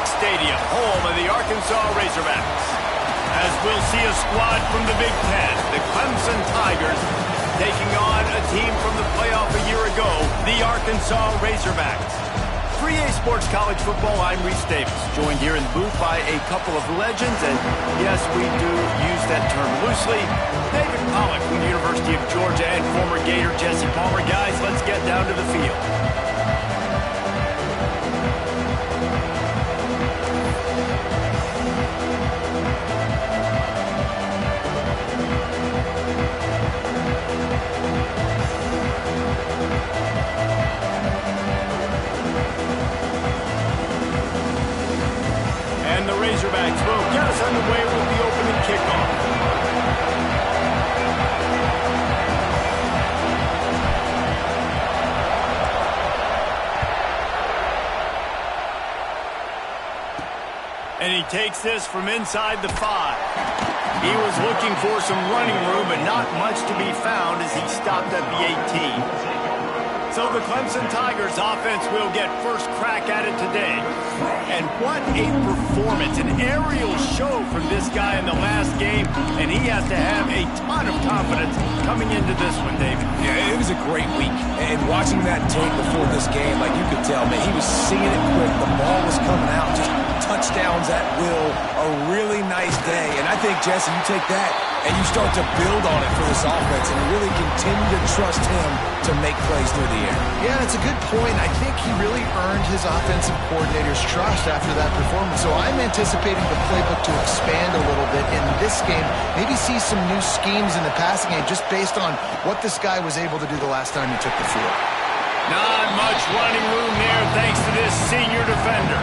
Stadium, home of the Arkansas Razorbacks. As we'll see a squad from the Big Ten, the Clemson Tigers, taking on a team from the playoff a year ago, the Arkansas Razorbacks. 3A Sports College Football, I'm Reese Davis, joined here in the booth by a couple of legends, and yes, we do use that term loosely. David Pollack from the University of Georgia and former Gator Jesse Palmer. Guys, let's get down to the field. And the Razorbacks will get us underway with the opening kickoff. And he takes this from inside the 5. He was looking for some running room, but not much to be found as he stopped at the 18. So the Clemson Tigers offense will get first crack at it today. And what a performance, an aerial show from this guy in the last game, and he has to have a ton of confidence coming into this one, David. Yeah, it was a great week. And watching that tape before this game, like you could tell, man, he was seeing it quick. The ball was coming out, just touchdowns at will. A really nice day. And I think, Jesse, you take that and you start to build on it for this offense and really continue to trust him to make plays through the air. Yeah, it's a good point. I think he really earned his offensive coordinator's trust after that performance. So I'm anticipating the playbook to expand a little bit in this game. Maybe see some new schemes in the passing game just based on what this guy was able to do the last time he took the field. Not much running room there thanks to this senior defender.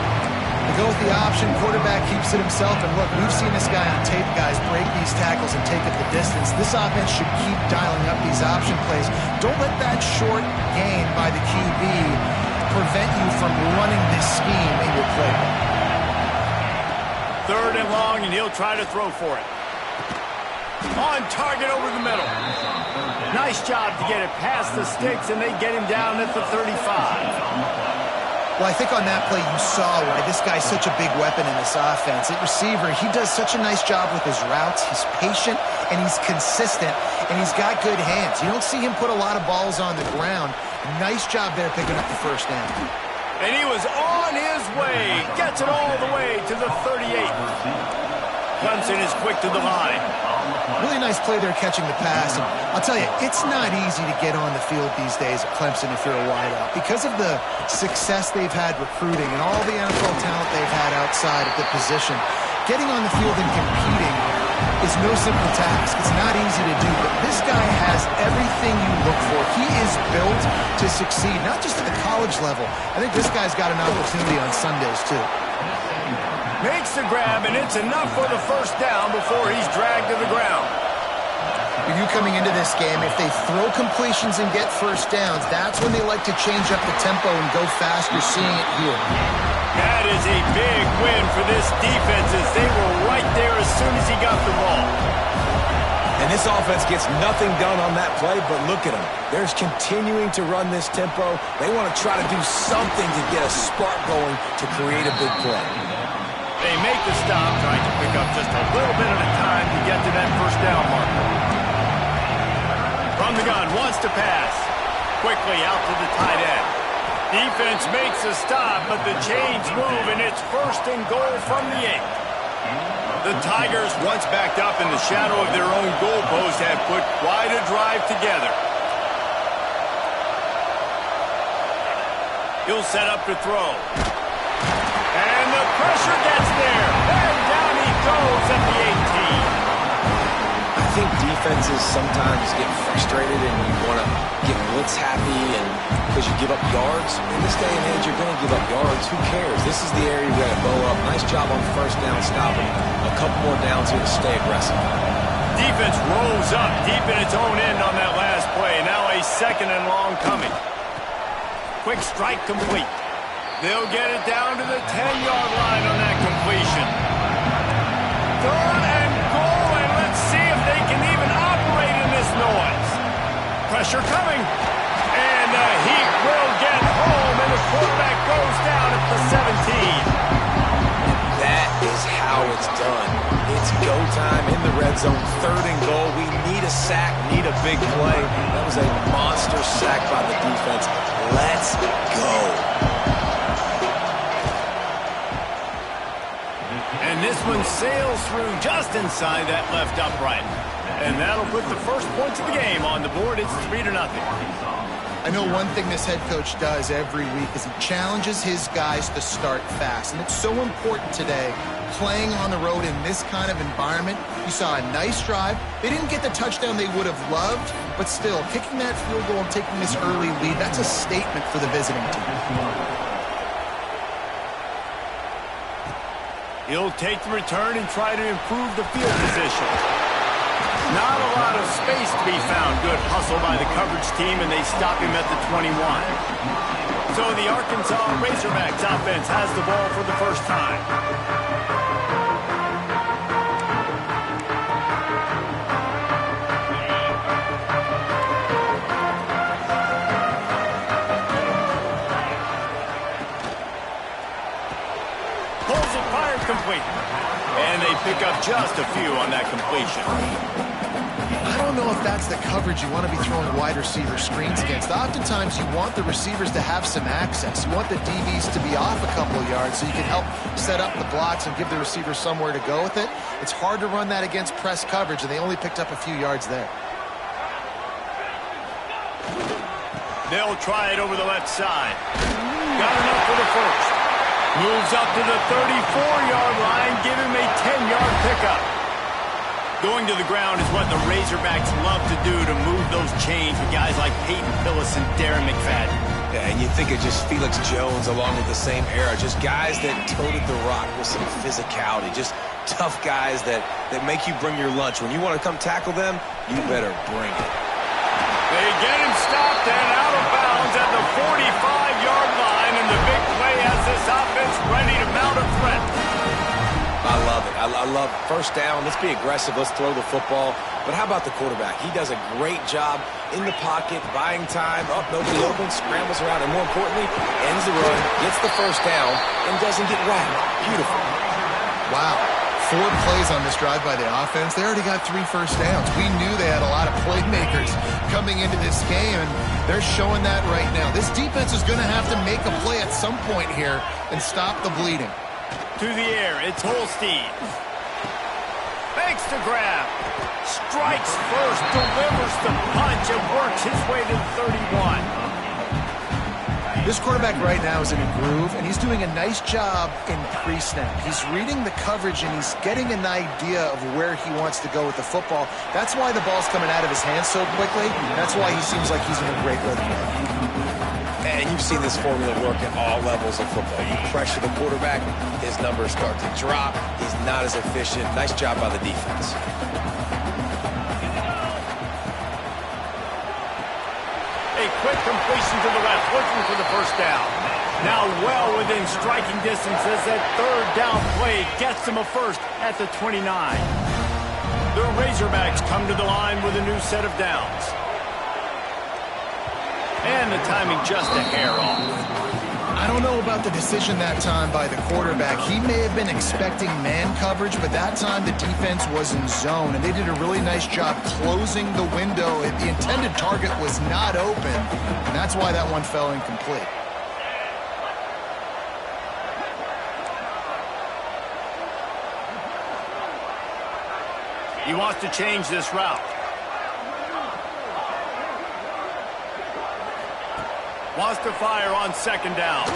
They go with the option, quarterback keeps it himself, and look, we've seen this guy on tape, guys, break these tackles and take up the distance. This offense should keep dialing up these option plays. Don't let that short gain by the QB prevent you from running this scheme in your playbook. 3rd and long, and he'll try to throw for it. On target over the middle. Nice job to get it past the sticks, and they get him down at the 35. Well, I think on that play you saw why this guy's such a big weapon in this offense. At receiver, he does such a nice job with his routes. He's patient, and he's consistent, and he's got good hands. You don't see him put a lot of balls on the ground. Nice job there picking up the first down. And he was on his way. Gets it all the way to the 38. Clemson is quick to the line. Really nice play there catching the pass. And I'll tell you, it's not easy to get on the field these days at Clemson if you're a wideout. Because of the success they've had recruiting and all the NFL talent they've had outside of the position, getting on the field and competing is no simple task. It's not easy to do, but this guy has everything you look for. He is built to succeed, not just at the college level. I think this guy's got an opportunity on Sundays, too. Makes the grab, and it's enough for the first down before he's dragged to the ground. If you coming into this game, if they throw completions and get first downs, that's when they like to change up the tempo and go fast. You're seeing it here. That is a big win for this defense as they were right there as soon as he got the ball. And this offense gets nothing done on that play, but look at them. They're continuing to run this tempo. They want to try to do something to get a spark going to create a big play. They make the stop, trying to pick up just a little bit at a time to get to that first down marker. From the gun, wants to pass. Quickly out to the tight end. Defense makes a stop, but the chains move, and it's 1st and goal from the 8. The Tigers, once backed up in the shadow of their own goalpost, have put quite a drive together. He'll set up to throw. And the pressure gets there. And down he goes at the 18. I think defenses sometimes get frustrated and you want to get blitz happy and because you give up yards. In this day and age, you're going to give up yards. Who cares? This is the area you're going to bow up. Nice job on first down stopping. A couple more downs here to stay aggressive. Defense rose up deep in its own end on that last play. Now a 2nd and long coming. Quick strike complete. They'll get it down to the 10-yard line on that completion. 3rd and goal, and let's see if they can even operate in this noise. Pressure coming, and the Heat will get home, and the quarterback goes down at the 17. red zone, 3rd and goal. We need a sack, need a big play. That was a monster sack by the defense. Let's go. And this one sails through just inside that left upright. And that'll put the first points of the game on the board. It's 3-0. I know one thing this head coach does every week is he challenges his guys to start fast. And it's so important today, playing on the road in this kind of environment. You saw a nice drive. They didn't get the touchdown they would have loved, but still, kicking that field goal and taking this early lead, that's a statement for the visiting team. He'll take the return and try to improve the field position. Not a lot of space to be found. Good hustle by the coverage team, and they stop him at the 21. So the Arkansas Razorbacks offense has the ball for the first time. Pulls it, fired, complete. And they pick up just a few on that completion. I don't know if that's the coverage you want to be throwing wide receiver screens against. Oftentimes, you want the receivers to have some access. You want the DBs to be off a couple of yards so you can help set up the blocks and give the receiver somewhere to go with it. It's hard to run that against press coverage, and they only picked up a few yards there. They'll try it over the left side. Got enough for the first. Moves up to the 34-yard line, give him a 10-yard pickup. Going to the ground is what the Razorbacks love to do, to move those chains with guys like Peyton Hillis and Darren McFadden. Yeah, and you think of just Felix Jones along with the same era, just guys that toted the rock with some physicality, just tough guys that make you bring your lunch. When you want to come tackle them, you better bring it. They get him stopped and out of bounds at the 45-yard line, and the big play has this offense ready to mount a threat. I love it. I love first down. Let's be aggressive. Let's throw the football. But how about the quarterback? He does a great job in the pocket, buying time. Oh, nobody open, scrambles around, and more importantly, ends the run, gets the first down, and doesn't get rattled. Beautiful. Wow. 4 plays on this drive by the offense. They already got 3 first downs. We knew they had a lot of playmakers coming into this game, and they're showing that right now. This defense is going to have to make a play at some point here and stop the bleeding. To the air, it's Holstein. Makes the grab. Strikes first, delivers the punch, and works his way to the 31. This quarterback right now is in a groove, and he's doing a nice job in pre-snap. He's reading the coverage, and he's getting an idea of where he wants to go with the football. That's why the ball's coming out of his hands so quickly. That's why he seems like he's in a great rhythm. And you've seen this formula work at all levels of football. You pressure the quarterback, his numbers start to drop. He's not as efficient. Nice job by the defense. A quick completion to the left, looking for the first down. Now well within striking distance as that 3rd down play gets them a first at the 29. The Razorbacks come to the line with a new set of downs. And the timing just a hair off. I don't know about the decision that time by the quarterback. He may have been expecting man coverage, but that time the defense was in zone, and they did a really nice job closing the window. The intended target was not open, and that's why that one fell incomplete. He wants to change this route. Wants to fire on 2nd down.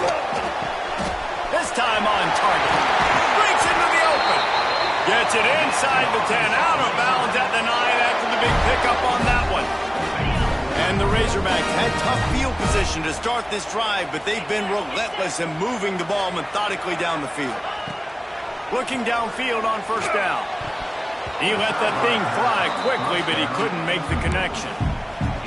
This time on target. Breaks into the open. Gets it inside the 10. Out of bounds at the 9 after the big pickup on that one. And the Razorbacks had tough field position to start this drive, but they've been relentless in moving the ball methodically down the field. Looking downfield on 1st down. He let that thing fly quickly, but he couldn't make the connection.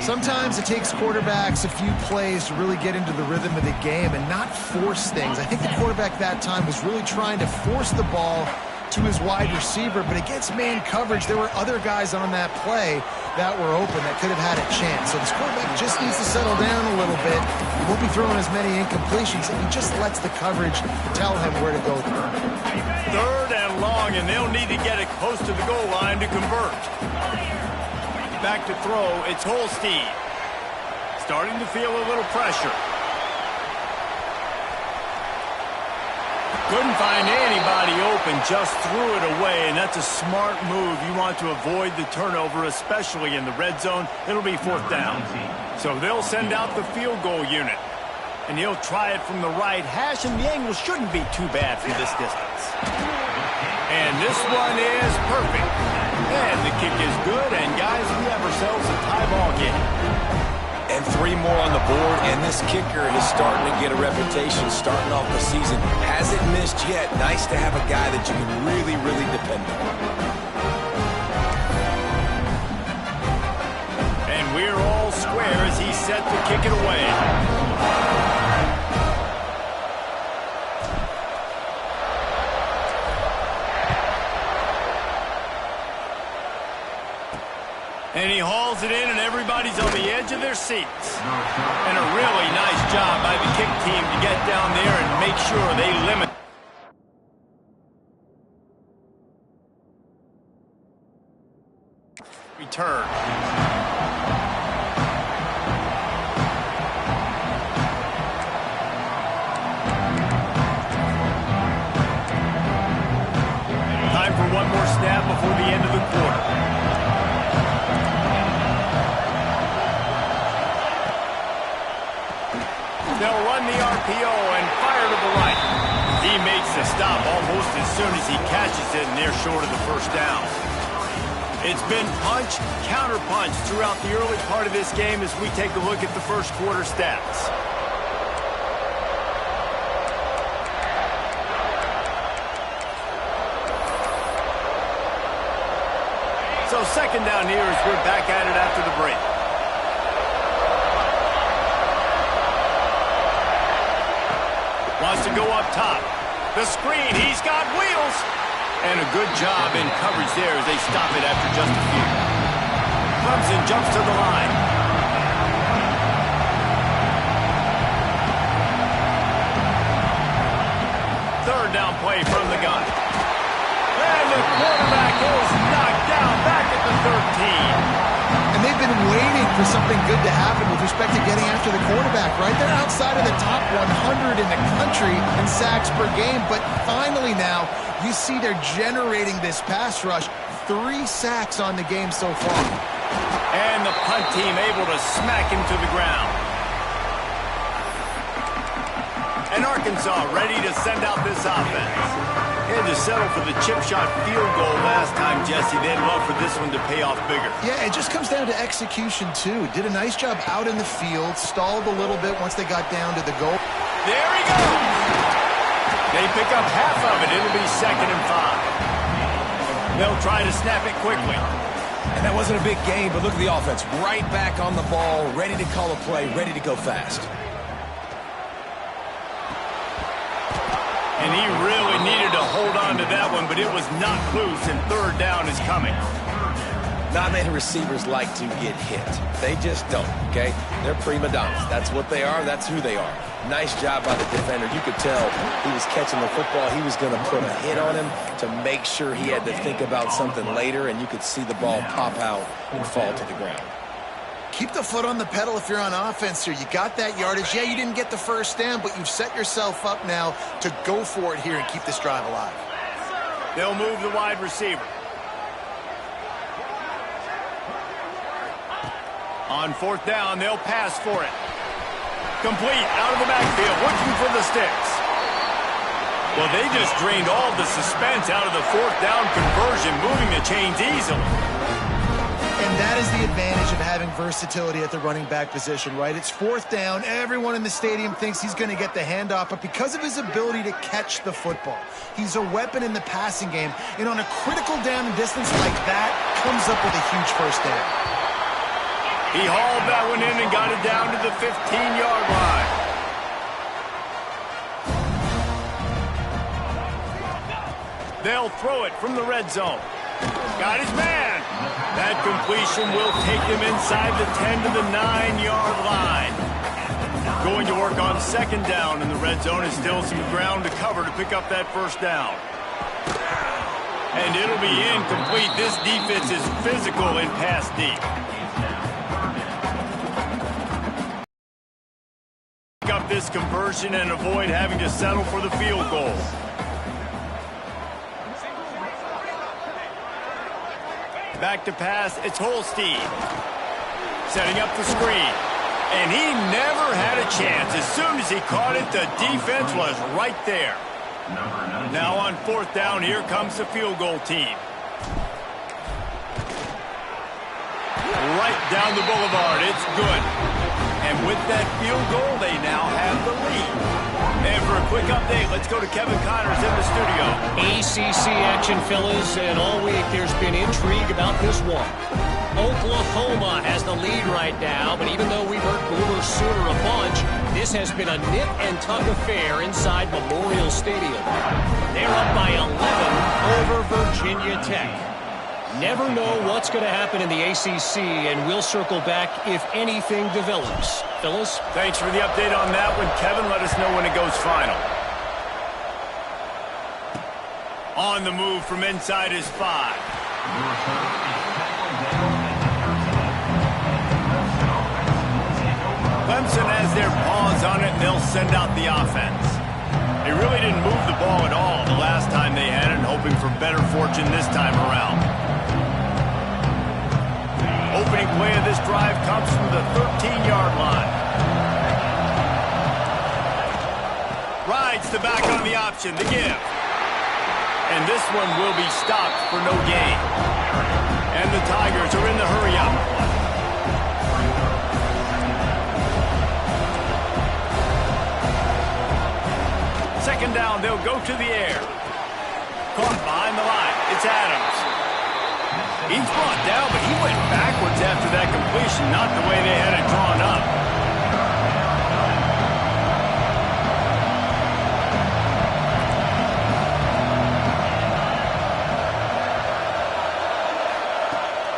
Sometimes it takes quarterbacks a few plays to really get into the rhythm of the game and not force things. I think the quarterback that time was really trying to force the ball to his wide receiver, but against man coverage, there were other guys on that play that were open that could have had a chance. So this quarterback just needs to settle down a little bit. He won't be throwing as many incompletions, and he just lets the coverage tell him where to go through. 3rd and long, and they'll need to get it close to the goal line to convert. Back to throw, it's Holstein. Starting to feel a little pressure. Couldn't find anybody open, just threw it away, and that's a smart move. You want to avoid the turnover, especially in the red zone. It'll be 4th down. So they'll send out the field goal unit. And he'll try it from the right hash, and the angle shouldn't be too bad from this distance. And this one is perfect. And the kick is good, and guys, we have ourselves a tie ball game. And 3 more on the board, and this kicker is starting to get a reputation starting off the season. Hasn't missed yet. Nice to have a guy that you can really, really depend on. And we're all square as he's set to kick it away. And he hauls it in, and everybody's on the edge of their seats. And a really nice job by the kick team to get down there and make sure they limit. Return. Time for one more snap before the end of the quarter. They'll run the RPO and fire to the right. He makes the stop almost as soon as he catches it, and they're short of the 1st down. It's been punch, counter punch throughout the early part of this game as we take a look at the 1st quarter stats. So 2nd down here as we're back at it after the break. Wants to go up top. The screen, he's got wheels. And a good job in coverage there as they stop it after just a few. Clemson jumps to the line. Third down play from the gun. And the quarterback is knocked down back at the 13. And they've been waiting for something good to happen with respect to getting after the quarterback, right? They're outside of the top 100 in the country in sacks per game, but finally now you see they're generating this pass rush. 3 sacks on the game so far. And the punt team able to smack him to the ground. And Arkansas ready to send out this offense. Had to settle for the chip shot field goal last time, Jesse. They'd love for this one to pay off bigger. Yeah, it just comes down to execution, too. Did a nice job out in the field, stalled a little bit once they got down to the goal. There he goes! They pick up half of it. It'll be 2nd and 5. They'll try to snap it quickly. And that wasn't a big game, but look at the offense. Right back on the ball, ready to call a play, ready to go fast. And he really needed to hold on to that one, but it was not loose, and 3rd down is coming. Not many receivers like to get hit. They just don't, okay? They're prima donnas. That's what they are. That's who they are. Nice job by the defender. You could tell he was catching the football. He was going to put a hit on him to make sure he had to think about something later, and you could see the ball pop out and fall to the ground. Keep the foot on the pedal if you're on offense here. You got that yardage. Yeah, you didn't get the 1st down, but you've set yourself up now to go for it here and keep this drive alive. They'll move the wide receiver. On 4th down, they'll pass for it. Complete, out of the backfield, looking for the sticks. Well, they just drained all the suspense out of the 4th down conversion, moving the chains easily. And that is the advantage of having versatility at the running back position, right? It's 4th down. Everyone in the stadium thinks he's going to get the handoff, but because of his ability to catch the football, he's a weapon in the passing game. And on a critical down and distance like that, comes up with a huge 1st down. He hauled that one in and got it down to the 15-yard line. They'll throw it from the red zone. Got his man. That completion will take them inside the 10 to the 9-yard line. Going to work on second down in the red zone is still some ground to cover to pick up that first down. And it'll be incomplete. This defense is physical in pass deep. Pick up this conversion and avoid having to settle for the field goal. Back to pass, it's Holstein. Setting up the screen. And he never had a chance. As soon as he caught it, the defense was right there. Now on fourth down, here comes the field goal team. Right down the boulevard, it's good. And with that field goal, they now have the lead. And for a quick update, let's go to Kevin Connors in the studio. ACC action, fellas, and all week there's been intrigue about this one. Oklahoma has the lead right now, but even though we've heard Boomer Sooner a bunch, this has been a nip-and-tuck affair inside Memorial Stadium. They're up by 11 over Virginia Tech. Never know what's going to happen in the ACC, and we'll circle back if anything develops. Fellas? Thanks for the update on that one, Kevin. Let us know when it goes final. On the move from inside his 5. Clemson has their paws on it, and they'll send out the offense. They really didn't move the ball at all the last time they had it, hoping for better fortune this time around. Opening play of this drive comes from the 13-yard line. Rides the back on the option, the give. And this one will be stopped for no gain. And the Tigers are in the hurry-up. Second down, they'll go to the air. Caught behind the line. It's Adams. He's brought down, but he went backwards after that completion, not the way they had it drawn up.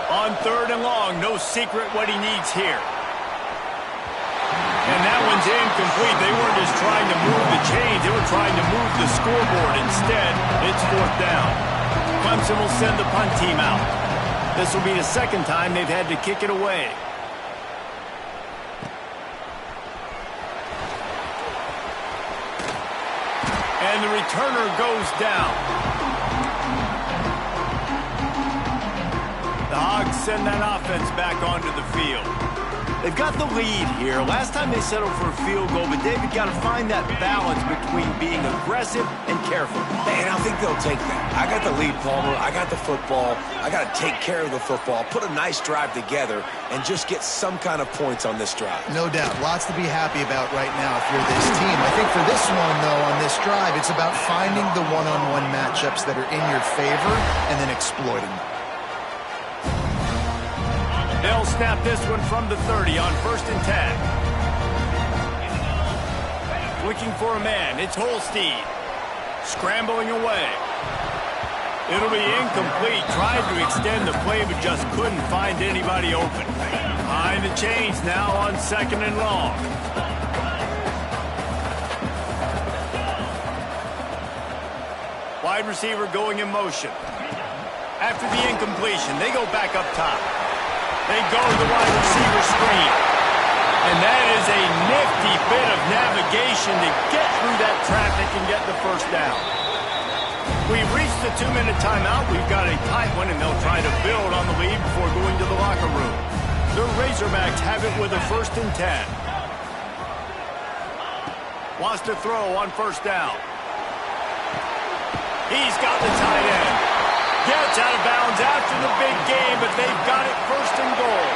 On third and long, no secret what he needs here. And that one's incomplete. They weren't just trying to move the chains. They were trying to move the scoreboard. Instead, it's fourth down. Clemson will send the punt team out. This will be the second time they've had to kick it away. And the returner goes down. The Hogs send that offense back onto the field. They've got the lead here. Last time they settled for a field goal, but David got to find that balance between being aggressive and careful. And I think they'll take that. I got the lead, Palmer. I got the football. I got to take care of the football, put a nice drive together, and just get some kind of points on this drive. No doubt. Lots to be happy about right now if you're this team. I think for this one, though, on this drive, it's about finding the one-on-one matchups that are in your favor and then exploiting them. They'll snap this one from the 30 on 1st and 10. Looking for a man. It's Holstein. Scrambling away. It'll be incomplete. Tried to extend the play, but just couldn't find anybody open. Behind the chains now on 2nd and long. Wide receiver going in motion. After the incompletion, they go back up top. They go to the wide receiver screen. And that is a nifty bit of navigation to get through that traffic and get the first down. We've reached the 2-minute timeout. We've got a tight one, and they'll try to build on the lead before going to the locker room. The Razorbacks have it with a 1st and 10. Wants to throw on 1st down. He's got the tight end. Gets out of bounds after the big game, but they've got it 1st and goal.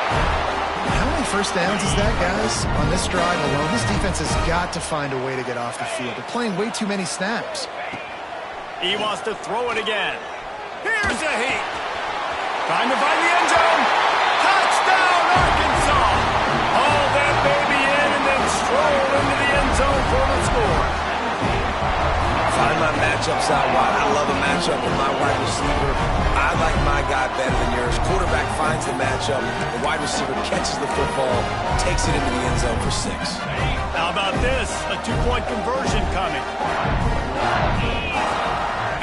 How many first downs is that, guys? On this drive alone, this defense has got to find a way to get off the field. They're playing way too many snaps. He wants to throw it again. Here's a heat. Trying to find the end zone. Touchdown, Arkansas. Haul that baby in and then stroll into the end zone for the score. Find my matchups out wide. I love a matchup with my wide receiver. I like my guy better than yours. Quarterback finds the matchup. The wide receiver catches the football, takes it into the end zone for 6. How about this? A 2-point conversion coming.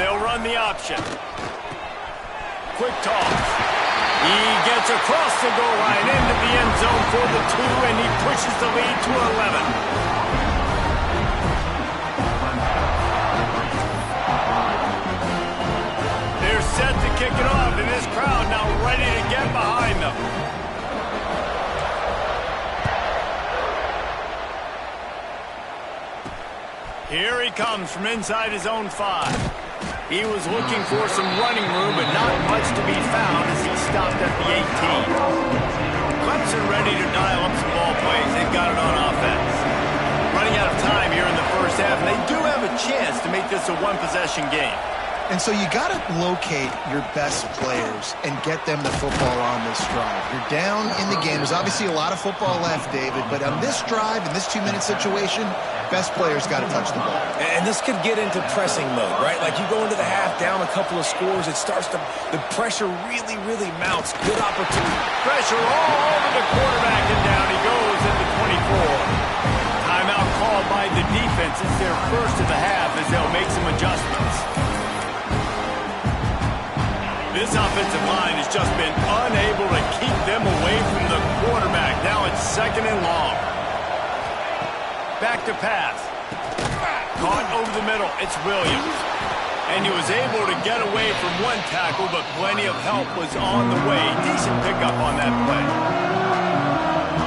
They'll run the option. Quick toss. He gets across the goal line into the end zone for the 2, and he pushes the lead to 11. Set to kick it off, and this crowd now ready to get behind them. Here he comes from inside his own 5. He was looking for some running room, but not much to be found as he stopped at the 18. Clemson ready to dial up some ball plays. They've got it on offense. Running out of time here in the first half, and they do have a chance to make this a one-possession game. And so you got to locate your best players and get them the football on this drive. You're down in the game. There's obviously a lot of football left, David, but on this drive, in this 2-minute situation, best players got to touch the ball. And this could get into pressing mode, right? Like you go into the half down a couple of scores, it starts to, the pressure really, really mounts. Good opportunity. Pressure all over the quarterback, and down he goes at the 24. Timeout called by the defense. It's their first of the half as they'll make some adjustments. This offensive line has just been unable to keep them away from the quarterback. Now it's 2nd and long. Back to pass. Caught over the middle. It's Williams. And he was able to get away from one tackle, but plenty of help was on the way. Decent pickup on that play.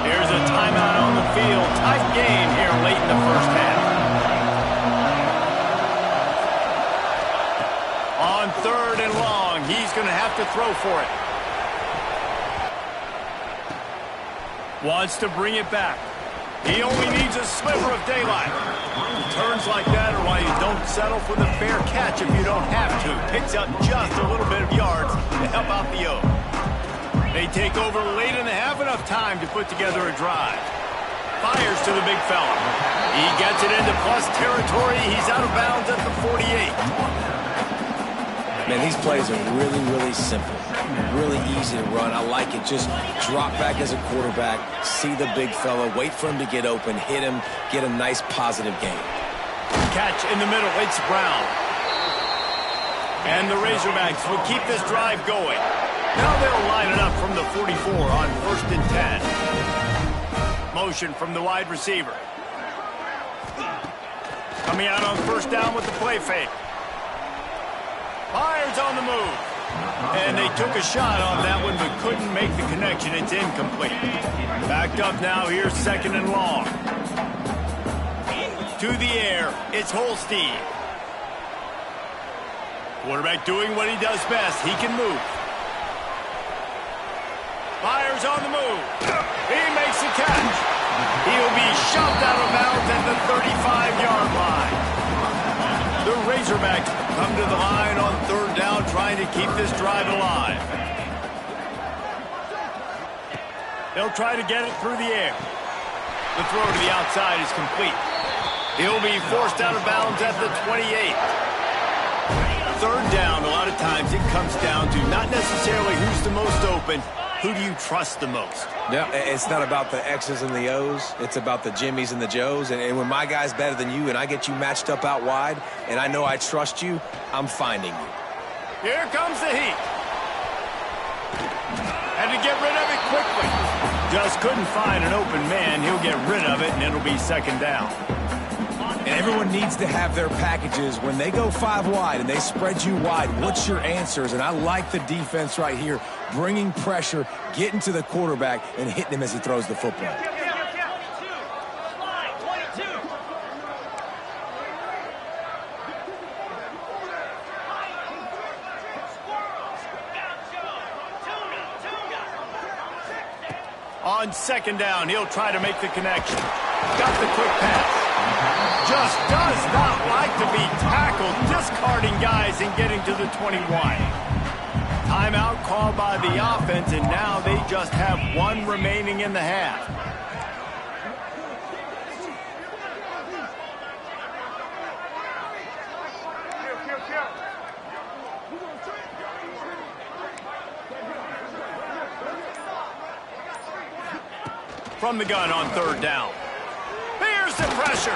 Here's a timeout on the field. Tight game here late in the first half. On 3rd and long, he's going to have to throw for it. Wants to bring it back. He only needs a sliver of daylight. Turns like that are why you don't settle for the fair catch if you don't have to. Picks up just a little bit of yards to help out the O. They take over late in the half, enough time to put together a drive. Fires to the big fella. He gets it into plus territory. He's out of bounds at the 48. Man, these plays are really, really simple. Really easy to run. I like it. Just drop back as a quarterback, see the big fella, wait for him to get open, hit him, get a nice positive gain. Catch in the middle. It's Brown. And the Razorbacks will keep this drive going. Now they'll line it up from the 44 on 1st and 10. Motion from the wide receiver. Coming out on 1st down with the play fake. Fires on the move. And they took a shot on that one, but couldn't make the connection. It's incomplete. Backed up now. Here's 2nd and long. To the air. It's Holstein. Quarterback doing what he does best. He can move. Fires on the move. He makes the catch. He'll be shoved out of bounds at the 35-yard line. The Razorbacks come to the line on 3rd down, trying to keep this drive alive. They'll try to get it through the air. The throw to the outside is complete. He'll be forced out of bounds at the 28. 3rd down, a lot of times it comes down to not necessarily who's the most open, who do you trust the most? Yeah, it's not about the X's and the O's. It's about the Jimmies and the Joes. And when my guy's better than you and I get you matched up out wide and I know I trust you, I'm finding you. Here comes the heat. Had to get rid of it quickly. Just couldn't find an open man. He'll get rid of it, and it'll be 2nd down. And everyone needs to have their packages. When they go 5 wide and they spread you wide, what's your answers? And I like the defense right here, bringing pressure, getting to the quarterback, and hitting him as he throws the football. On 2nd down, he'll try to make the connection. Got the quick pass. Just does not like to be tackled, discarding guys and getting to the 21. Timeout called by the offense, and now they just have 1 remaining in the half. from the gun on third down. Here's the pressure.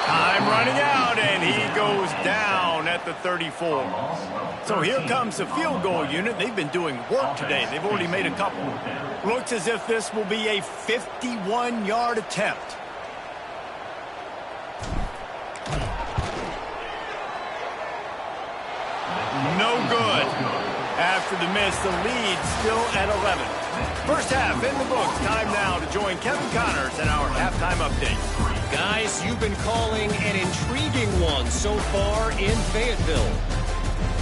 Time running out, and he goes down at the 34. So here comes the field goal unit. They've been doing work today. They've already made a couple. Looks as if this will be a 51-yard attempt. No good. After the miss, the lead still at 11. First half in the books. Time now to join Kevin Connors in our halftime update. Guys, you've been calling an intriguing one so far in Fayetteville.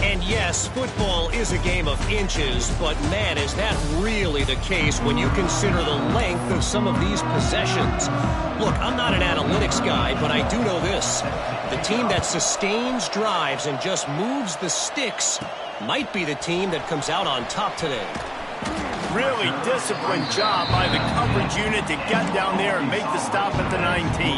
And yes, football is a game of inches, but man, is that really the case when you consider the length of some of these possessions. Look, I'm not an analytics guy, but I do know this. The team that sustains drives and just moves the sticks might be the team that comes out on top today. Really disciplined job by the coverage unit to get down there and make the stop at the 19.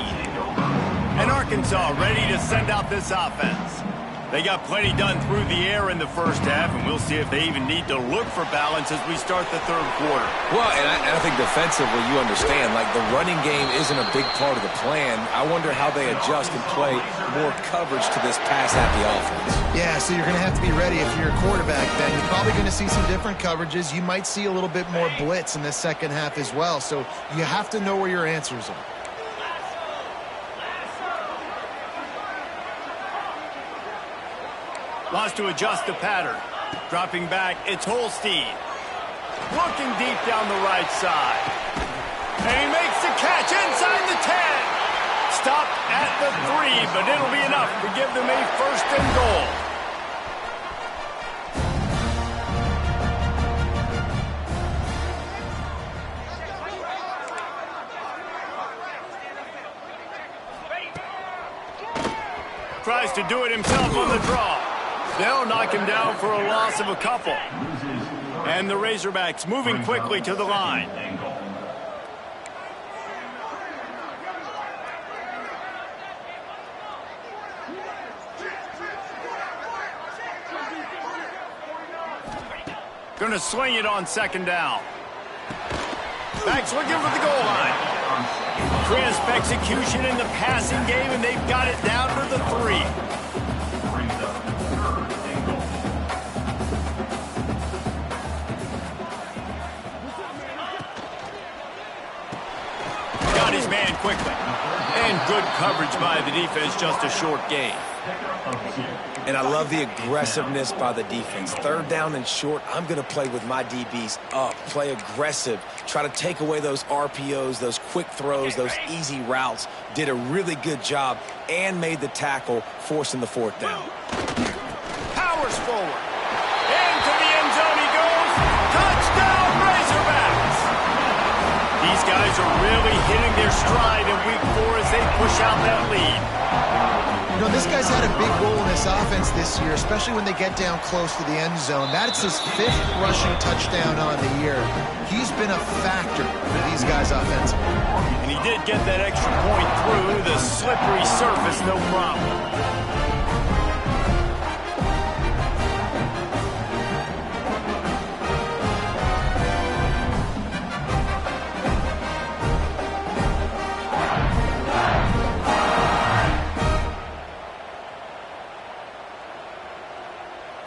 And Arkansas ready to send out this offense. They got plenty done through the air in the first half, and we'll see if they even need to look for balance as we start the third quarter. Well, and I think defensively, you understand, like the running game isn't a big part of the plan. I wonder how they adjust and play more coverage to this pass-happy offense. Yeah, so you're going to have to be ready if you're a quarterback, Ben. You're probably going to see some different coverages. You might see a little bit more blitz in the second half as well, so you have to know where your answers are. Wants to adjust the pattern. Dropping back, it's Holstein. Looking deep down the right side. And he makes the catch inside the 10. Stopped at the 3, but it'll be enough to give them a first and goal. Tries to do it himself on the draw. They'll knock him down for a loss of a couple. And the Razorbacks moving quickly to the line. Going to swing it on second down. Backs looking for the goal line. Crisp execution in the passing game, and they've got it down to the 3. Got his man quickly. And good coverage by the defense, just a short gain. And I love the aggressiveness by the defense. Third down and short, I'm going to play with my DBs up, play aggressive, try to take away those RPOs, those quick throws, those easy routes. Did a really good job and made the tackle, forcing the fourth down. Powers forward. Into the end zone he goes. Touchdown, Razorbacks! These guys are really hitting their stride in week 4 as they push out that lead. You know, this guy's had a big role in this offense this year, especially when they get down close to the end zone. That's his 5th rushing touchdown on the year. He's been a factor for these guys offensively. And he did get that extra point through the slippery surface, no problem.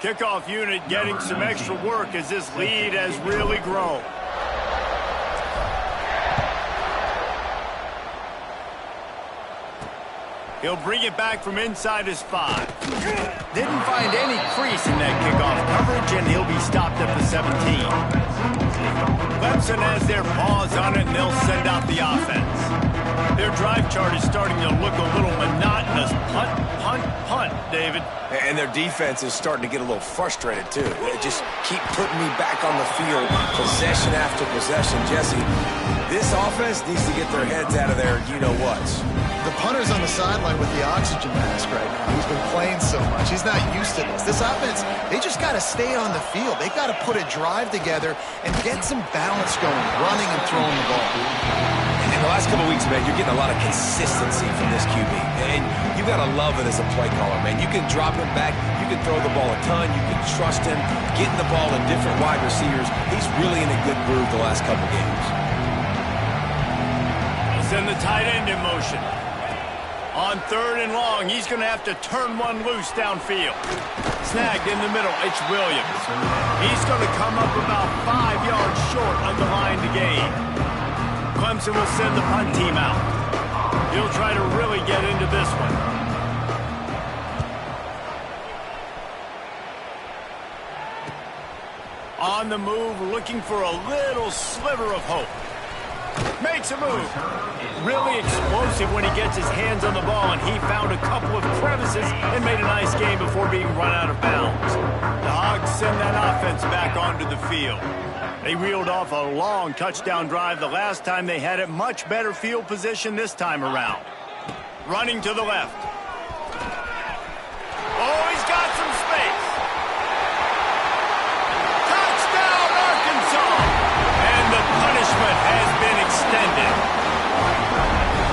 Kickoff unit getting some extra work as this lead has really grown. He'll bring it back from inside his 5. Didn't find any crease in that kickoff coverage, and he'll be stopped at the 17. Clemson has their paws on it, and they'll send out the offense. Their drive chart is starting to look a little monotonous. Punt, punt, punt, David. And their defense is starting to get a little frustrated, too. They just keep putting me back on the field, possession after possession. Jesse, this offense needs to get their heads out of their you-know-whats. The punter's on the sideline with the oxygen mask right now. He's been playing so much. He's not used to this. This offense, they just got to stay on the field. They've got to put a drive together and get some balance going, running and throwing the ball. In the last couple of weeks, man, you're getting a lot of consistency from this QB. And you got to love it as a play caller, man. You can drop him back. You can throw the ball a ton. You can trust him, getting the ball to different wide receivers. He's really in a good groove the last couple games. send the tight end in motion. On 3rd and long, he's going to have to turn one loose downfield. Snagged in the middle, it's Williams. He's going to come up about 5 yards short of the line to gain. Clemson will send the punt team out. He'll try to really get into this one. On the move, looking for a little sliver of hope. Makes a move. Really explosive when he gets his hands on the ball, and he found a couple of crevices and made a nice game before being run out of bounds. The Hogs send that offense back onto the field. They reeled off a long touchdown drive the last time they had it. Much better field position this time around. Running to the left. Oh, he's got some space. Touchdown, Arkansas! And the punishment has been extended.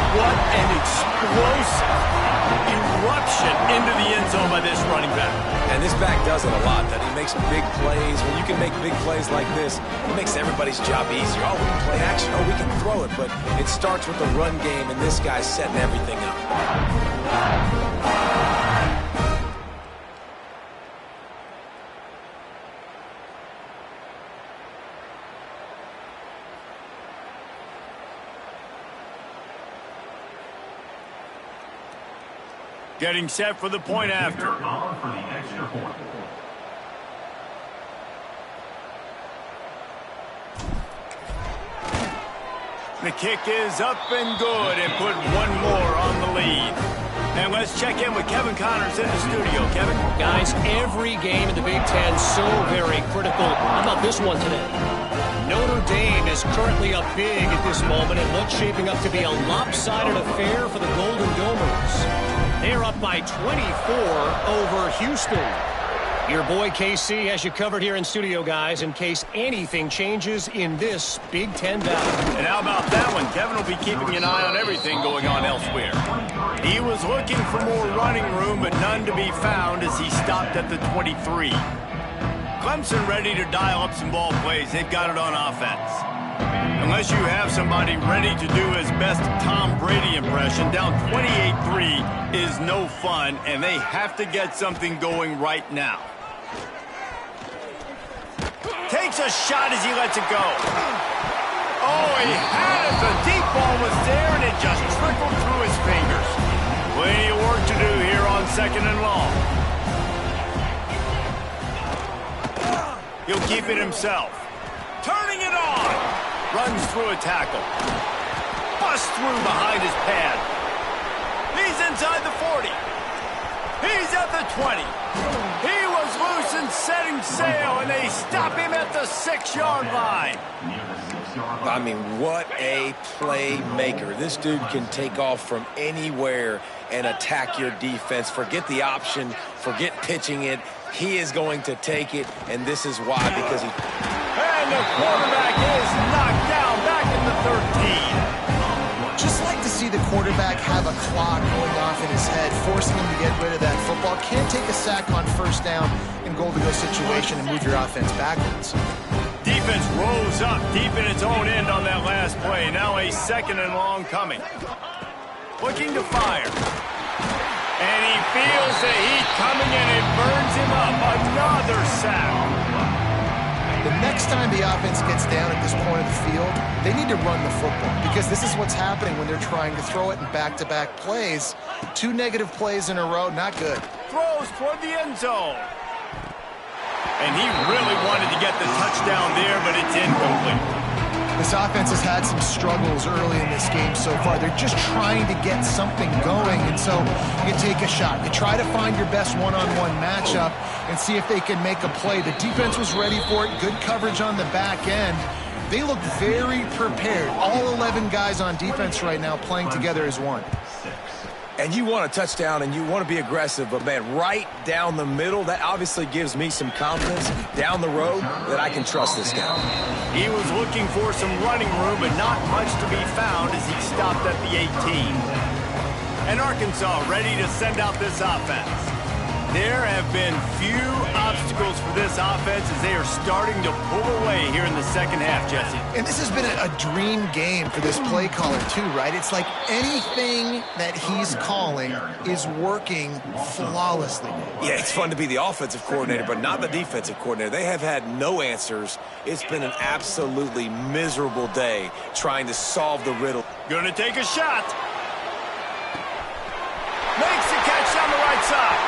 What an explosive eruption into the end zone by this running back. And this back does it a lot, that he makes big plays. When you can make big plays like this, it makes everybody's job easier. Oh, we can play action. Oh, we can throw it. But it starts with the run game, and this guy's setting everything up. Getting set for the point after. The kick is up and good, and put one more on the lead. And let's check in with Kevin Connors in the studio. Kevin? Guys, every game in the Big Ten so very critical. How about this one today? Notre Dame is currently up big at this moment and looks shaping up to be a lopsided affair for the Golden Domers. They're up by 24 over Houston. Your boy KC has you covered here in studio, guys, in case anything changes in this Big Ten battle. And how about that one? Kevin will be keeping an eye on everything going on elsewhere. He was looking for more running room, but none to be found as he stopped at the 23. Clemson ready to dial up some ball plays. They've got it on offense. Unless you have somebody ready to do his best Tom Brady impression, down 28-3 is no fun, and they have to get something going right now. Takes a shot as he lets it go. Oh, he had it. The deep ball was there, and it just trickled through his fingers. Plenty of work to do here on 2nd and long. He'll keep it himself. Turning it on. Runs through a tackle. Busts through behind his pad. He's inside the 40. He's at the 20. He was loose and setting sail, and they stop him at the 6-yard line. I mean, what a playmaker. This dude can take off from anywhere and attack your defense. Forget the option. Forget pitching it. He is going to take it, and this is why, because he... And the quarterback is knocked down back at the 13. Just like to see the quarterback have a clock going off in his head, forcing him to get rid of that football. Can't take a sack on 1st down in goal-to-go situation and move your offense backwards. Defense rose up deep in its own end on that last play. Now a 2nd and long coming. Looking to fire. And he feels the heat coming, and it burns him up. Another sack. The next time the offense gets down at this point of the field, they need to run the football, because this is what's happening when they're trying to throw it in back-to-back plays. 2 negative plays in a row, not good. Throws toward the end zone. And he really wanted to get the touchdown there, but it's incomplete. This offense has had some struggles early in this game so far. They're just trying to get something going, and so you take a shot. You try to find your best one-on-one matchup and see if they can make a play. The defense was ready for it. Good coverage on the back end. They look very prepared. All 11 guys on defense right now playing together as one. And you want a touchdown, and you want to be aggressive, but, man, right down the middle, that obviously gives me some confidence down the road that I can trust this guy. He was looking for some running room, but not much to be found as he stopped at the 18. And Arkansas ready to send out this offense. There have been few obstacles for this offense as they are starting to pull away here in the second half, Jesse. And this has been a dream game for this play caller too, right? It's like anything that he's calling is working flawlessly. Yeah, it's fun to be the offensive coordinator, but not the defensive coordinator. They have had no answers. It's been an absolutely miserable day trying to solve the riddle. Gonna take a shot. Makes the catch on the right side.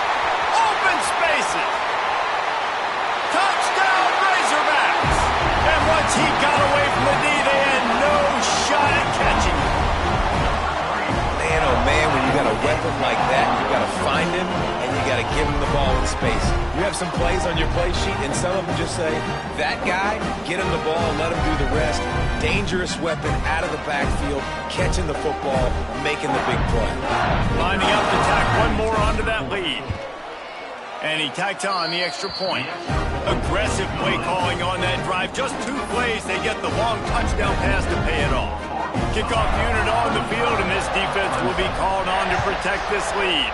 Open spaces. Touchdown Razorbacks. And once he got away from the D, they had no shot at catching him. Man, oh man, when you got a weapon like that, you got to find him and you got to give him the ball in space. You have some plays on your play sheet and some of them just say, that guy, get him the ball and let him do the rest. Dangerous weapon out of the backfield, catching the football, making the big play. Lining up to tack one more onto that lead. And he tacked on the extra point. Aggressive play calling on that drive. Just 2 plays, they get the long touchdown pass to pay it off. Kickoff unit on the field, and this defense will be called on to protect this lead.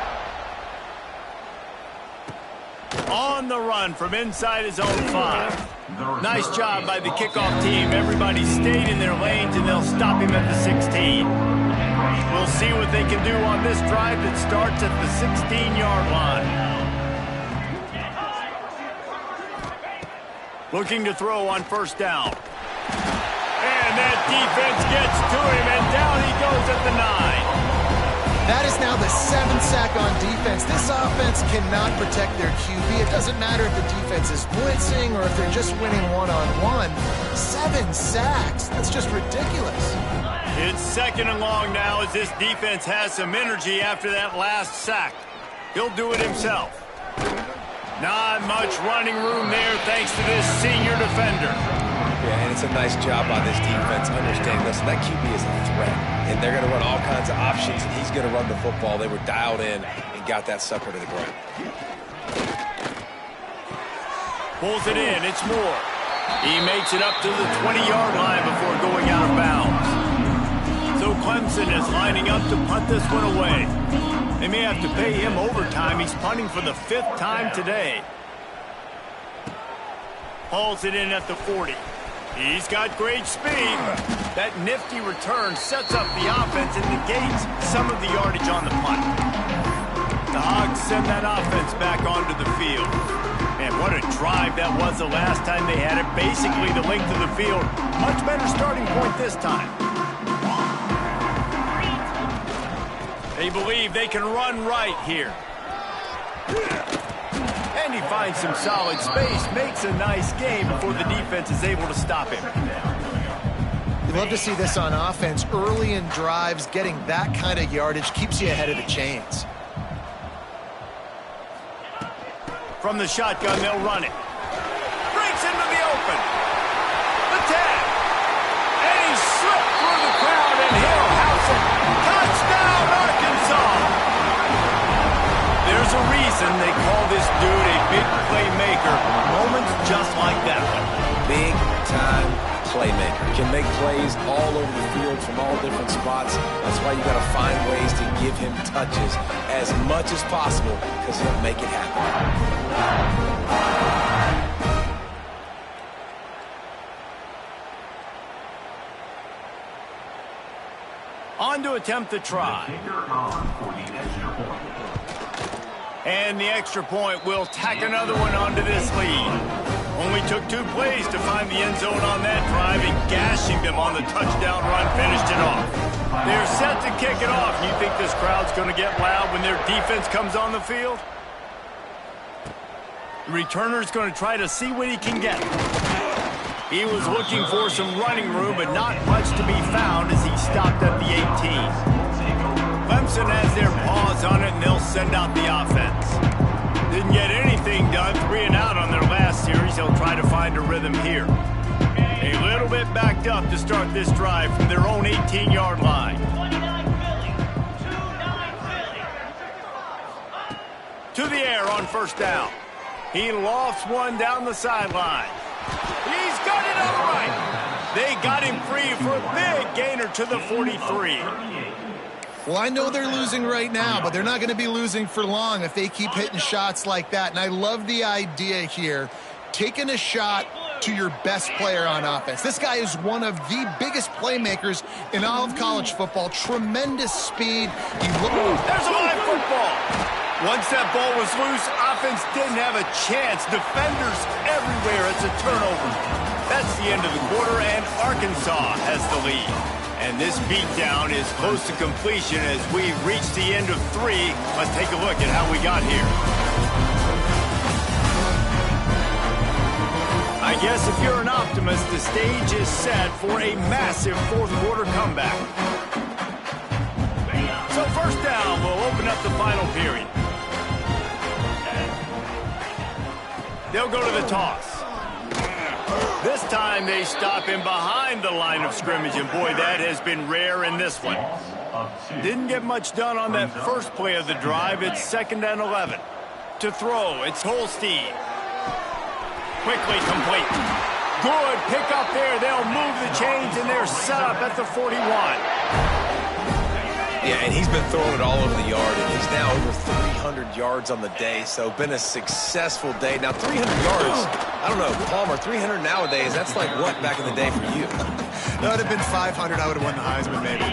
On the run from inside his own 5. Nice job by the kickoff team. Everybody stayed in their lanes, and they'll stop him at the 16. We'll see what they can do on this drive that starts at the 16-yard line. Looking to throw on first down. And that defense gets to him, and down he goes at the 9. That is now the 7th sack on defense. This offense cannot protect their QB. It doesn't matter if the defense is blitzing or if they're just winning one-on-one. 7 sacks. That's just ridiculous. It's 2nd and long now as this defense has some energy after that last sack. He'll do it himself. Not much running room there thanks to this senior defender. Yeah, and it's a nice job by this defense understanding, listen, that QB is a threat, and they're going to run all kinds of options, and he's going to run the football. They were dialed in and got that sucker to the ground. Pulls it in. It's Moore. He makes it up to the 20-yard line before going out of bounds. So Clemson is lining up to punt this one away. They may have to pay him overtime. He's punting for the 5th time today. Hauls it in at the 40. He's got great speed. That nifty return sets up the offense and negates some of the yardage on the punt. The Hogs send that offense back onto the field. Man, what a drive that was the last time they had it. Basically the length of the field. Much better starting point this time. They believe they can run right here. And he finds some solid space, makes a nice game before the defense is able to stop him. You love to see this on offense. Early in drives, getting that kind of yardage keeps you ahead of the chains. From the shotgun, they'll run it. Breaks into the open. The tag. And he slipped through the crowd, and he'll house it. Touchdown, Arkansas! There's a reason they call this dude a big playmaker. Moments just like that one. Big-time playmaker. Can make plays all over the field from all different spots. That's why you got to find ways to give him touches as much as possible because he'll make it happen. On to attempt the try. And the extra point will tack another one onto this lead. Only took 2 plays to find the end zone on that drive, and gashing them on the touchdown run finished it off. They're set to kick it off. You think this crowd's going to get loud when their defense comes on the field? The returner's going to try to see what he can get. He was looking for some running room, but not much to be found as he stopped at the 18. Clemson has their paws on it, and they'll send out the offense. Didn't get anything done, 3 and out on their last series. They'll try to find a rhythm here. A little bit backed up to start this drive from their own 18-yard line. To the air on first down. He lofts one down the sideline. He's got it all right. They got him free for a big gainer to the 43. Well, I know they're losing right now, but they're not going to be losing for long if they keep hitting shots like that. And I love the idea here, taking a shot to your best player on offense. This guy is one of the biggest playmakers in all of college football. Tremendous speed. There's a live football. Once that ball was loose, offense didn't have a chance. Defenders everywhere. It's a turnover. That's the end of the quarter, and Arkansas has the lead. And this beatdown is close to completion as we reach the end of 3. Let's take a look at how we got here. I guess if you're an optimist, the stage is set for a massive fourth quarter comeback. So first down, we'll open up the final period. They'll go to the toss. This time they stop him behind the line of scrimmage, and boy, that has been rare in this one. Didn't get much done on that first play of the drive. It's 2nd and 11. To throw, it's Holstein. Quickly complete. Good pick up there. They'll move the chains, and they're set up at the 41. Yeah, and he's been throwing it all over the yard, and he's now over 300 yards on the day, so been a successful day. Now, 300 yards, I don't know, Palmer, 300 nowadays, that's like what back in the day for you? That would have been 500. I would have won the Heisman, maybe.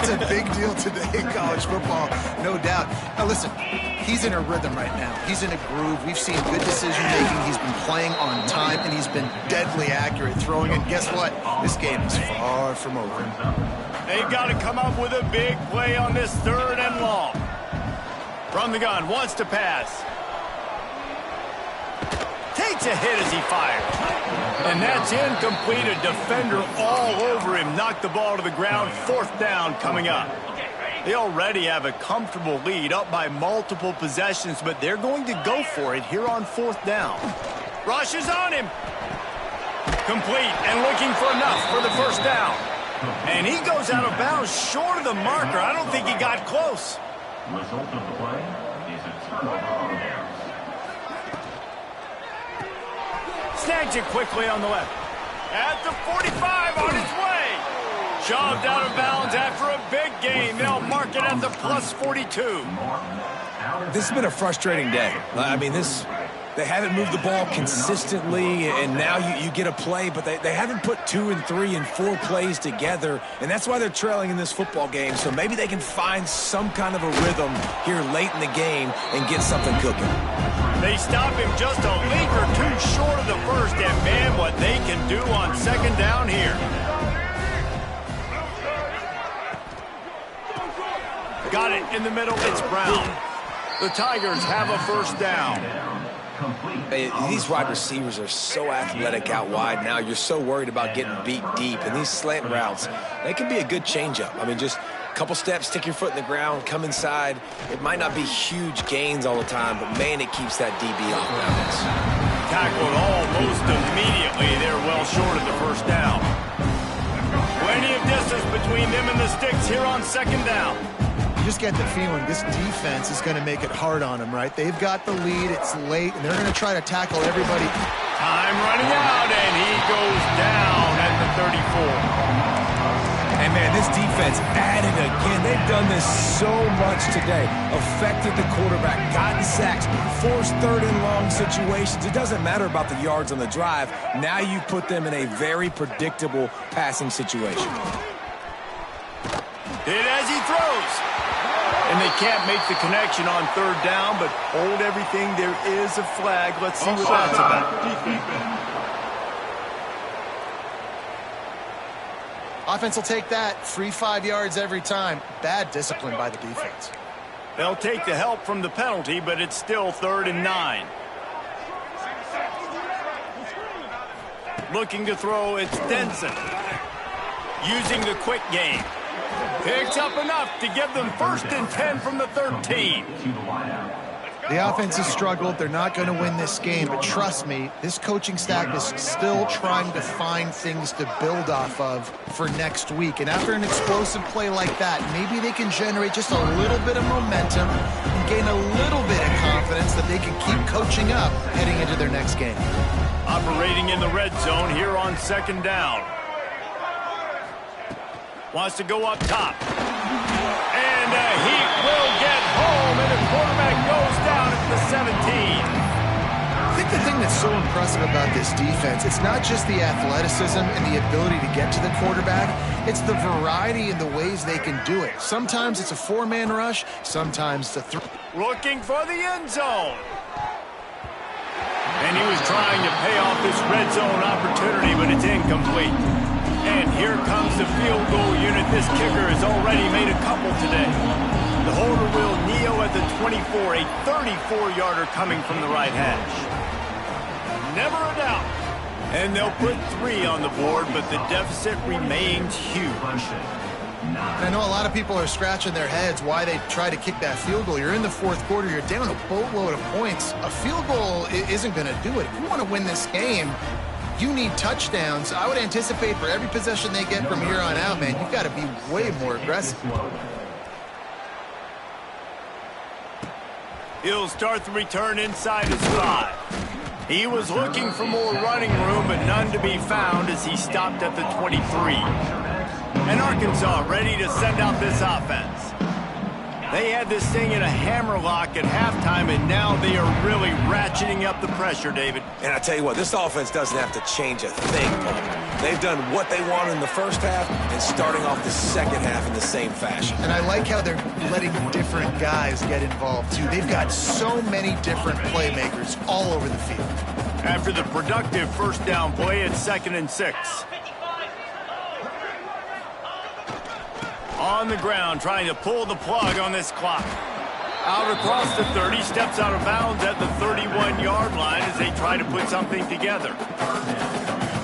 It's a big deal today in college football, no doubt. Now, listen, he's in a rhythm right now. He's in a groove. We've seen good decision-making. He's been playing on time, and he's been deadly accurate throwing. And guess what? This game is far from over. They've got to come up with a big play on this 3rd and long. From the gun, wants to pass. Takes a hit as he fires. And that's incomplete. A defender all over him. Knocked the ball to the ground. 4th down coming up. They already have a comfortable lead, up by multiple possessions, but they're going to go for it here on 4th down. Rush is on him. Complete and looking for enough for the 1st down. And he goes out of bounds short of the marker. I don't think he got close. Result of the play is a turnover on downs. Snags it quickly on the left. At the 45 on his way. Shoved out of bounds after a big gain. They'll mark it at the plus 42. This has been a frustrating day. I mean, they haven't moved the ball consistently, and now you get a play, but they haven't put 2 and 3 and 4 plays together, and that's why they're trailing in this football game. So maybe they can find some kind of a rhythm here late in the game and get something cooking. They stop him just a league or 2 short of the 1st, and man, what they can do on 2nd down here. Got it in the middle. It's Brown. The Tigers have a 1st down. These wide receivers are so athletic out wide now. You're so worried about getting beat deep. And these slant routes, they can be a good changeup. I mean, just a couple steps, stick your foot in the ground, come inside. It might not be huge gains all the time, but, man, it keeps that DB off balance. Tackled almost immediately. They're well short of the 1st down. Plenty of distance between them and the sticks here on 2nd down. You just get the feeling this defense is going to make it hard on them, right? They've got the lead. It's late, and they're going to try to tackle everybody. Time running out, and he goes down at the 34. And, man, this defense added again. They've done this so much today. Affected the quarterback, gotten sacks, forced 3rd and long situations. It doesn't matter about the yards on the drive. Now you put them in a very predictable passing situation. Hit as he throws. And they can't make the connection on 3rd down, but hold everything. There is a flag. Let's see what that's about. Offense will take that. Free 5 yards every time. Bad discipline by the defense. They'll take the help from the penalty, but it's still 3rd and 9. Looking to throw, it's Denson. Using the quick game. Picks up enough to give them 1st and 10 from the 13. The offense has struggled. They're not going to win this game, but trust me, this coaching staff is still trying to find things to build off of for next week. And after an explosive play like that, maybe they can generate just a little bit of momentum and gain a little bit of confidence that they can keep coaching up heading into their next game. Operating in the red zone here on 2nd down. Wants to go up top. And he will get home, and the quarterback goes down at the 17. I think the thing that's so impressive about this defense, it's not just the athleticism and the ability to get to the quarterback, it's the variety in the ways they can do it. Sometimes it's a four-man rush, sometimes it's a Looking for the end zone. And he was trying to pay off this red zone opportunity, but it's incomplete. And here comes the field goal unit. This kicker has already made a couple today. The holder will kneel at the 24, a 34-yarder coming from the right hash. Never a doubt. And they'll put 3 on the board, but the deficit remains huge. I know a lot of people are scratching their heads why they try to kick that field goal. You're in the fourth quarter. You're down a boatload of points. A field goal isn't going to do it. If you want to win this game, you need touchdowns. I would anticipate for every possession they get from here on out, man, you've got to be way more aggressive. He'll start the return inside his 5. He was looking for more running room, but none to be found as he stopped at the 23. And Arkansas ready to send out this offense. They had this thing in a hammerlock at halftime, and now they are really ratcheting up the pressure, David. And I tell you what, this offense doesn't have to change a thing, Paul. They've done what they wanted in the first half and starting off the second half in the same fashion. And I like how they're letting different guys get involved, too. They've got so many different playmakers all over the field. After the productive first down play, it's 2nd and 6. On the ground, trying to pull the plug on this clock. Out across the 30, steps out of bounds at the 31-yard line as they try to put something together.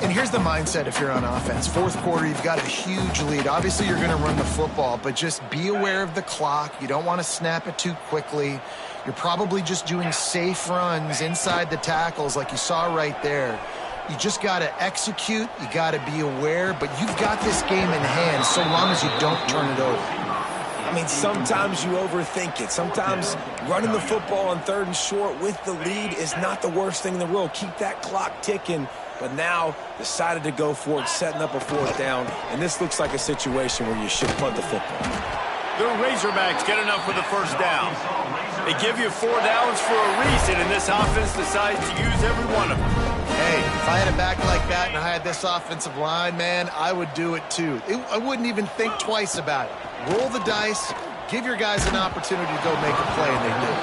And here's the mindset if you're on offense. Fourth quarter, you've got a huge lead. Obviously, you're going to run the football, but just be aware of the clock. You don't want to snap it too quickly. You're probably just doing safe runs inside the tackles like you saw right there. You just got to execute. You got to be aware, but you've got this game in hand so long as you don't turn it over. I mean, sometimes you overthink it. Sometimes running the football on 3rd and short with the lead is not the worst thing in the world. Keep that clock ticking. But now decided to go for it, setting up a 4th down. And this looks like a situation where you should punt the football. The Razorbacks get enough for the first down. They give you 4 downs for a reason, and this offense decides to use every one of them. Hey, if I had a back like that and I had this offensive line, man, I would do it too. I wouldn't even think twice about it. Roll the dice, give your guys an opportunity to go make a play, and they do.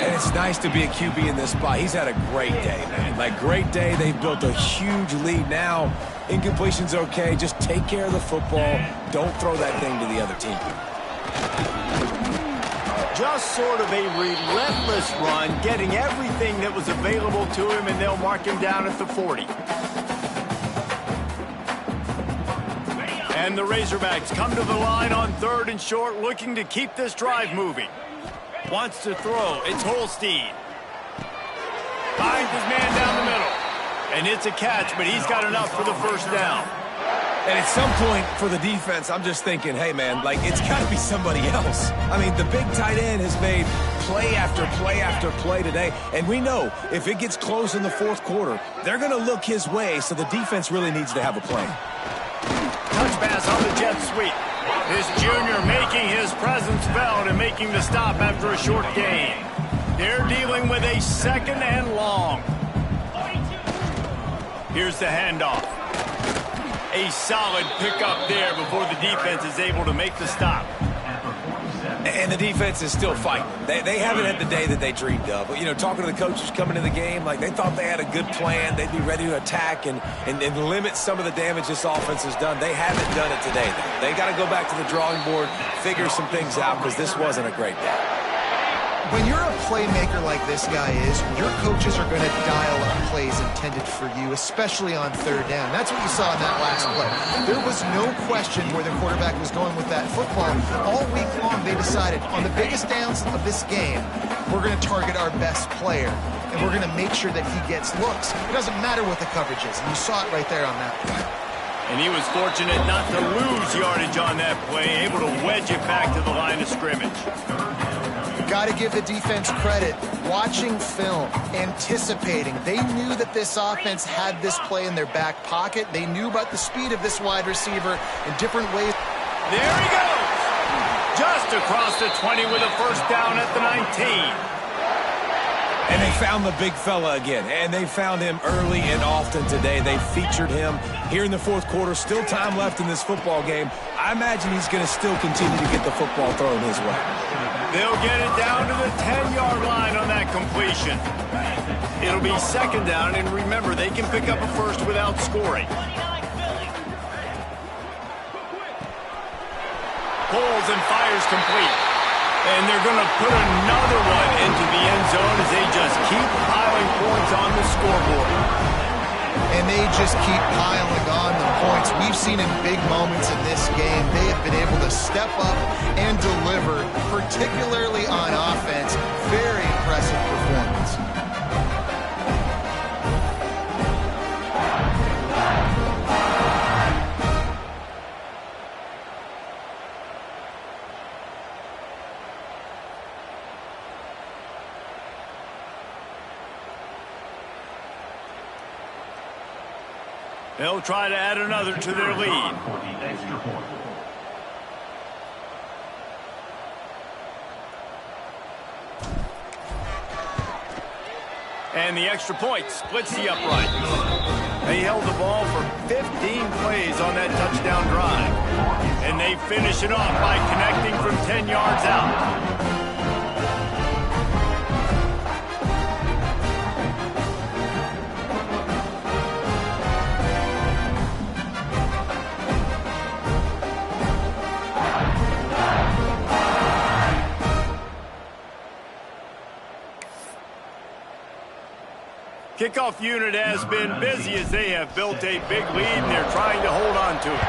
And it's nice to be a QB in this spot. He's had a great day, man. Like, great day. They've built a huge lead now. Incompletion's okay. Just take care of the football. Don't throw that thing to the other team. Just sort of a relentless run, getting everything that was available to him, and they'll mark him down at the 40. And the Razorbacks come to the line on 3rd and short, looking to keep this drive moving. Wants to throw. It's Holstein. Finds his man down the middle. And it's a catch, but he's got enough for the first down. And at some point for the defense, I'm just thinking, hey, man, like, it's got to be somebody else. I mean, the big tight end has made play after play after play today. And we know if it gets close in the fourth quarter, they're going to look his way, so the defense really needs to have a plan. Touch pass on the jet sweep. This junior making his presence felt and making the stop after a short gain. They're dealing with a 2nd and long. Here's the handoff. A solid pickup there before the defense is able to make the stop. And the defense is still fighting. They haven't had the day that they dreamed of. But, you know, talking to the coaches coming to the game, like, they thought they had a good plan. They'd be ready to attack and limit some of the damage this offense has done. They haven't done it today, though. They got to go back to the drawing board, figure some things out, because this wasn't a great day. When you're a playmaker like this guy is, your coaches are going to dial up plays intended for you, especially on 3rd down. That's what you saw in that last play. There was no question where the quarterback was going with that football. All week long, they decided on the biggest downs of this game, we're going to target our best player, and we're going to make sure that he gets looks. It doesn't matter what the coverage is, and you saw it right there on that play. And he was fortunate not to lose yardage on that play, able to wedge it back to the line of scrimmage. Got to give the defense credit. Watching film, anticipating. They knew that this offense had this play in their back pocket. They knew about the speed of this wide receiver in different ways. There he goes. just across the 20 with a first down at the 19. And they found the big fella again, and they found him early and often today. They featured him here in the fourth quarter. Still time left in this football game. I imagine he's going to still continue to get the football thrown his way. They'll get it down to the 10-yard line on that completion. It'll be second down, and remember, they can pick up a first without scoring. Pulls and fires complete. And they're going to put another one into the end zone as they just keep piling points on the scoreboard. And they just keep piling on the points. We've seen in big moments in this game, they have been able to step up and deliver, particularly on offense. Very impressive performance. They'll try to add another to their lead. And the extra point splits the upright. They held the ball for 15 plays on that touchdown drive. And they finish it off by connecting from 10 yards out. Kickoff unit has been busy as they have built a big lead and they're trying to hold on to it.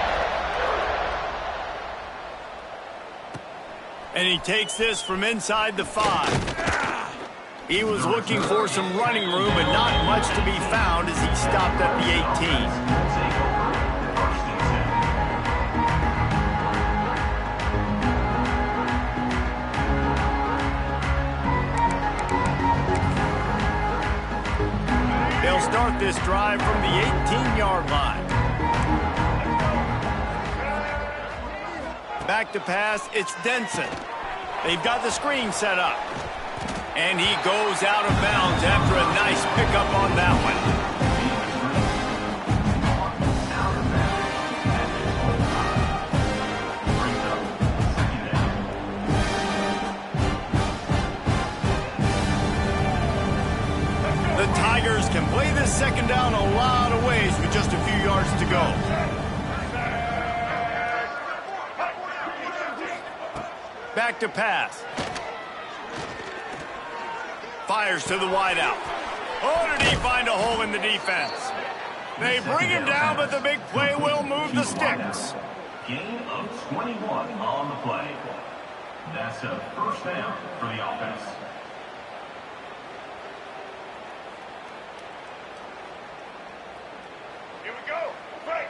And he takes this from inside the 5. He was looking for some running room, but not much to be found as he stopped at the 18. They'll start this drive from the 18-yard line. Back to pass, it's Denson. They've got the screen set up. And he goes out of bounds after a nice pickup on that one. The Tigers can play this second down a lot of ways with just a few yards to go. Back to pass. Fires to the wideout. Oh, did he find a hole in the defense? They bring him down, but the big play will move the sticks. Gain of 21 on the play. That's a first down for the offense. Here we go. Break.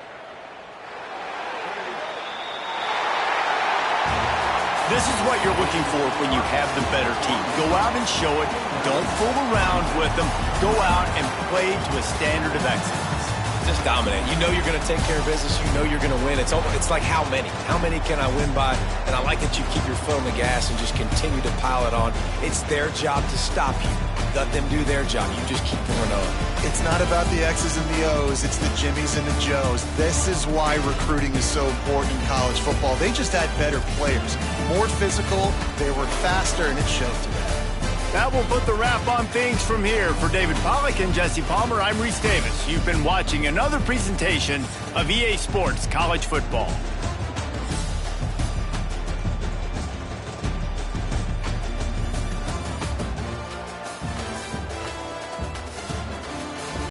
This is what you're looking for when you have the better team. Go out and show it. Don't fool around with them. Go out and play to a standard of excellence. Just dominate. You know you're going to take care of business. You know you're going to win. It's like how many? How many can I win by? And I like that you keep your foot on the gas and just continue to pile it on. It's their job to stop you. Let them do their job. You just keep pouring on. It's not about the X's and the O's. It's the Jimmies and the Joes. This is why recruiting is so important in college football. They just had better players. More physical, they were faster, and it showed today. That will put the wrap on things from here. For David Pollack and Jesse Palmer, I'm Reese Davis. You've been watching another presentation of EA Sports College Football.